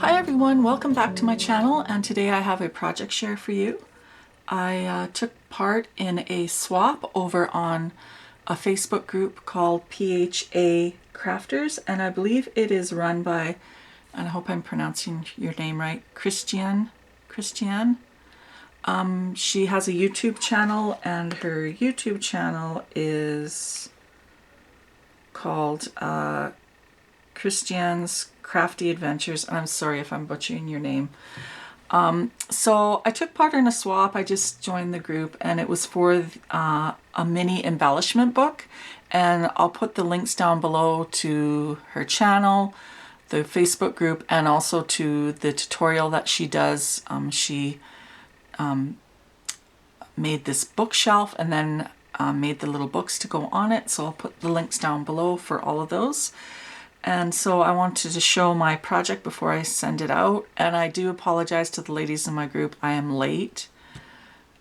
Hi everyone, welcome back to my channel, and today I have a project share for you. I took part in a swap over on a Facebook group called PHA Crafters, and I believe it is run by, and I hope I'm pronouncing your name right, Christiane. She has a YouTube channel, and her YouTube channel is called Christiane's Crafty Adventures, and I'm sorry if I'm butchering your name. So I took part in a swap. I just joined the group, and it was for a mini embellishment book, and I'll put the links down below to her channel, the Facebook group, and also to the tutorial that she does. She made this bookshelf and then made the little books to go on it, so I'll put the links down below for all of those. And so I wanted to show my project before I send it out. And I do apologize to the ladies in my group. I am late.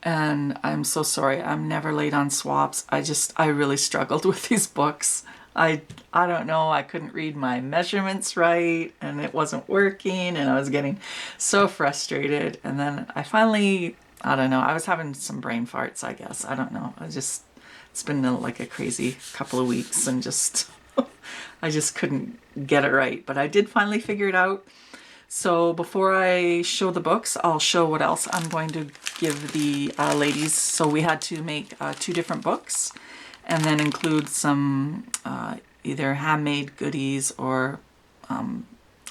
And I'm so sorry. I'm never late on swaps. I really struggled with these books. I don't know. I couldn't read my measurements right. And it wasn't working. And I was getting so frustrated. And then I finally, I don't know. I was having some brain farts, I guess. I don't know. It's been like a crazy couple of weeks and just... I just couldn't get it right, but I did finally figure it out. So before I show the books, I'll show what else I'm going to give the ladies. So we had to make 2 different books and then include some either handmade goodies or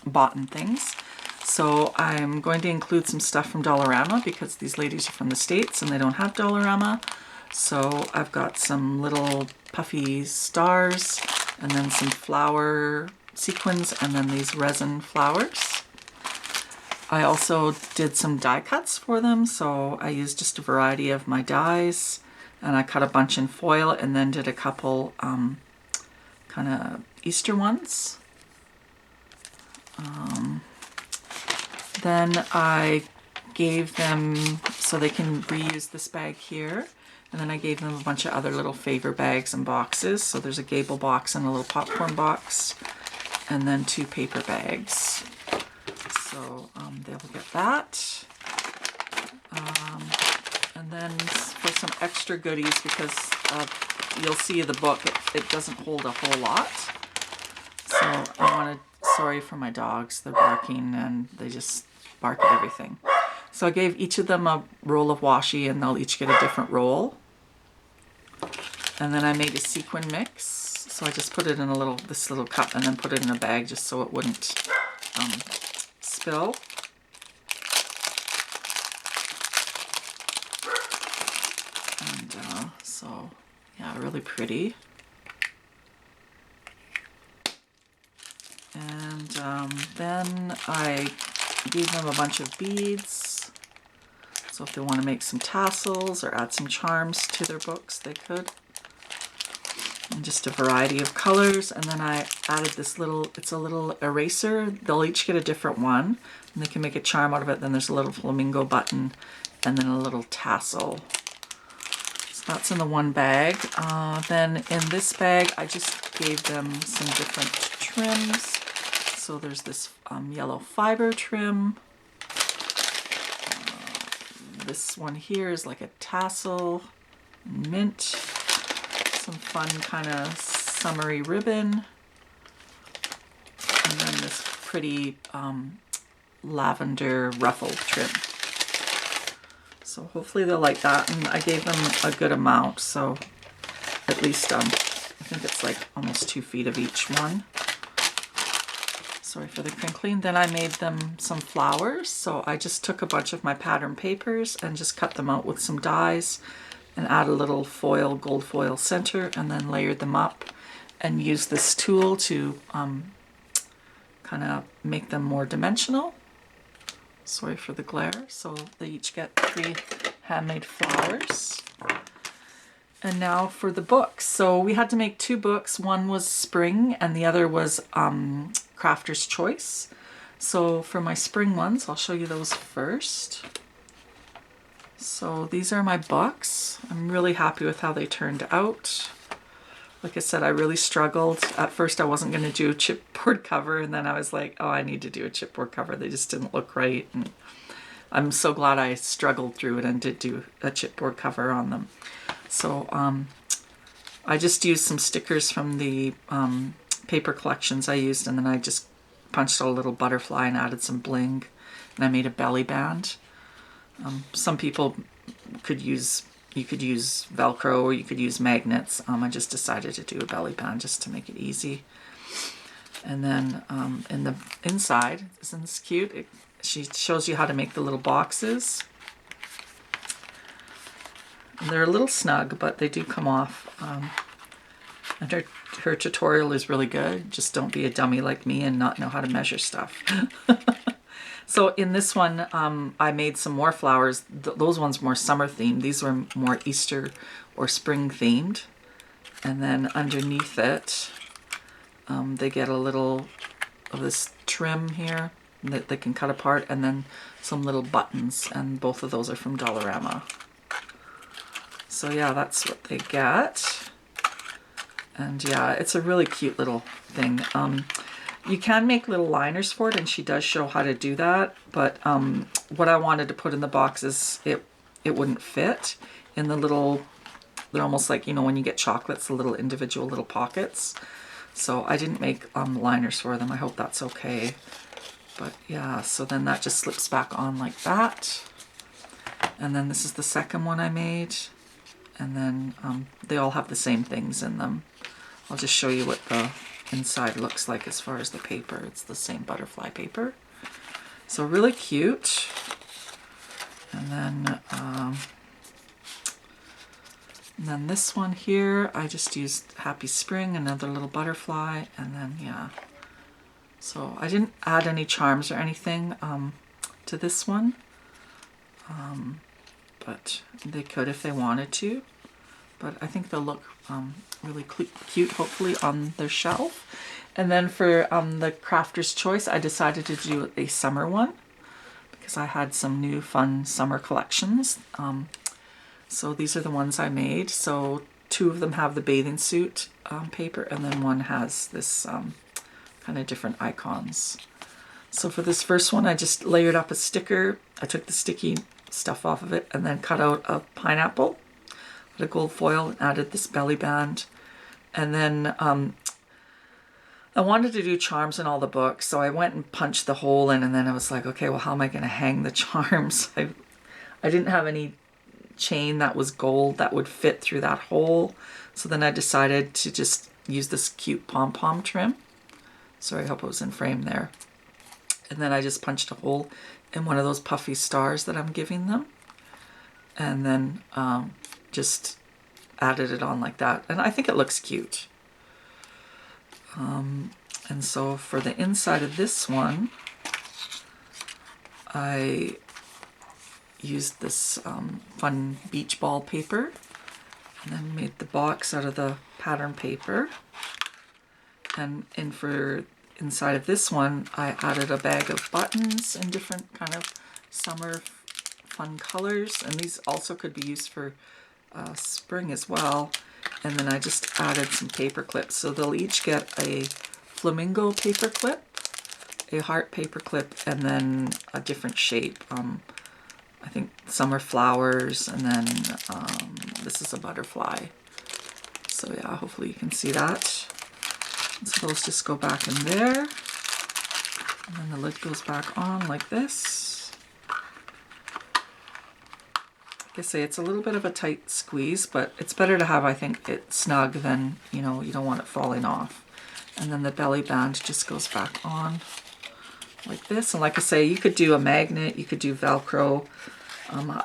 bought-in things. So I'm going to include some stuff from Dollarama because these ladies are from the States and they don't have Dollarama. So I've got some little puffy stars, and then some flower sequins, and then these resin flowers. I also did some die cuts for them, so I used just a variety of my dies, and I cut a bunch in foil and then did a couple kind of Easter ones. Then I gave them, so they can reuse this bag here. And then I gave them a bunch of other little favor bags and boxes. So there's a gable box and a little popcorn box, and then 2 paper bags. So they will get that. And then for some extra goodies, because you'll see the book, it doesn't hold a whole lot. So sorry for my dogs, they're barking and they just bark at everything. So I gave each of them a roll of washi, and they'll each get a different roll. And then I made a sequin mix. So I just put it in this little cup and then put it in a bag just so it wouldn't spill. And so, yeah, really pretty. And then I gave them a bunch of beads. So if they want to make some tassels or add some charms to their books, they could. And just a variety of colors. And then I added this it's a little eraser. They'll each get a different one, and they can make a charm out of it. Then there's a little flamingo button and then a little tassel. So that's in the one bag. Then in this bag, I just gave them some different trims. So there's this yellow fiber trim. This one here is like a tassel, mint, some fun kind of summery ribbon, and then this pretty lavender ruffle trim. So hopefully they'll like that, and I gave them a good amount, so at least I think it's like almost 2 feet of each one. Sorry for the crinkling. Then I made them some flowers. So I just took a bunch of my pattern papers and just cut them out with some dies and add a little foil, gold foil center, and then layered them up and used this tool to kind of make them more dimensional. Sorry for the glare. So they each get 3 handmade flowers. And now for the books. So we had to make 2 books. One was spring and the other was Crafter's Choice. So for my spring ones, I'll show you those first. So these are my books. I'm really happy with how they turned out. Like I said, I really struggled. At first I wasn't going to do a chipboard cover, and then I was like, oh, I need to do a chipboard cover. They just didn't look right. And I'm so glad I struggled through it and did do a chipboard cover on them. So I just used some stickers from the paper collections I used, and then I just punched out a little butterfly and added some bling, and I made a belly band. Some people could use, you could use Velcro or you could use magnets. I just decided to do a belly band just to make it easy. And then in the inside, isn't this cute? She shows you how to make the little boxes. And they're a little snug, but they do come off. And her tutorial is really good. Just don't be a dummy like me and not know how to measure stuff. So in this one, I made some more flowers. Those ones more summer themed. These were more Easter or spring themed. And then underneath it, they get a little of this trim here that they can cut apart, and then some little buttons, and both of those are from Dollarama. So yeah, that's what they get. And yeah, it's a really cute little thing. You can make little liners for it, and she does show how to do that, but what I wanted to put in the box is it wouldn't fit in the little, they're almost like, you know, when you get chocolates, the little individual little pockets. So I didn't make liners for them. I hope that's okay. But yeah, so then that just slips back on like that. And then this is the second one I made. And then they all have the same things in them. I'll just show you what the inside looks like as far as the paper. It's the same butterfly paper. So really cute. And then this one here, I just used Happy Spring, another little butterfly, and then yeah. So I didn't add any charms or anything to this one, but they could if they wanted to. But I think they'll look really cute, hopefully, on their shelf. And then for the Crafter's Choice, I decided to do a summer one because I had some new fun summer collections. So these are the ones I made. So 2 of them have the bathing suit paper, and then one has this kind of different icons. So for this first one, I just layered up a sticker. I took the sticky stuff off of it and then cut out a pineapple, put a gold foil, and added this belly band. And then I wanted to do charms in all the books, so I went and punched the hole in, and then I was like, okay, well, how am I going to hang the charms? I didn't have any chain that was gold that would fit through that hole, so then I decided to just use this cute pom-pom trim. Sorry, I hope it was in frame there. And then I just punched a hole in one of those puffy stars that I'm giving them, and then just added it on like that, and I think it looks cute. And so for the inside of this one, I used this fun beach ball paper, and then made the box out of the pattern paper. And for inside of this one, I added a bag of buttons in different kind of summer fun colors, and these also could be used for spring as well. And then I just added some paper clips, so they'll each get a flamingo paper clip, a heart paper clip, and then a different shape. I think some are flowers, and then this is a butterfly. So yeah, hopefully you can see that. And so those just go back in there, and then the lid goes back on like this. Like I say, it's a little bit of a tight squeeze, but it's better to have, I think, it snug than, you know, you don't want it falling off. And then the belly band just goes back on like this. And like I say, you could do a magnet, you could do Velcro.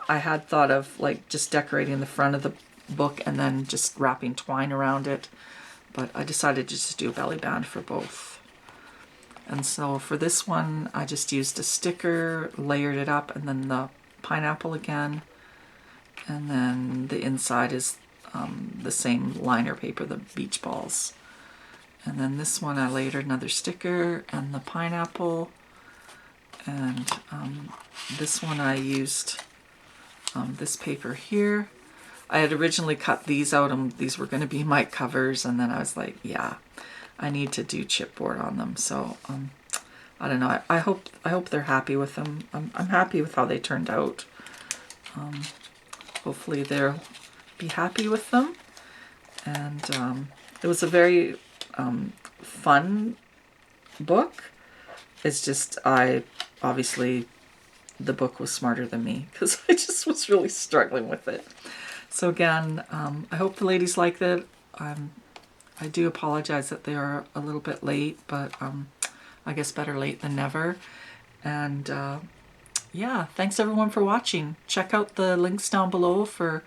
I had thought of like just decorating the front of the book and then just wrapping twine around it, but I decided just to do a belly band for both. And so for this one, I just used a sticker, layered it up, and then the pineapple again. And then the inside is the same liner paper, the beach balls. And then this one I layered another sticker and the pineapple. And this one I used this paper here. I had originally cut these out and these were going to be my covers, and then I was like, yeah, I need to do chipboard on them. So I don't know. I hope they're happy with them. I'm happy with how they turned out. Hopefully they'll be happy with them. And it was a very fun book. It's just obviously the book was smarter than me because I just was really struggling with it. So again, I hope the ladies liked it. I do apologize that they are a little bit late, but I guess better late than never. And yeah, thanks everyone for watching. Check out the links down below for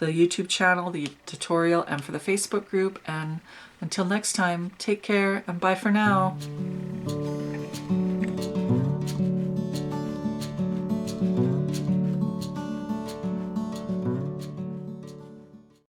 the YouTube channel, the tutorial, and for the Facebook group. And until next time, take care and bye for now.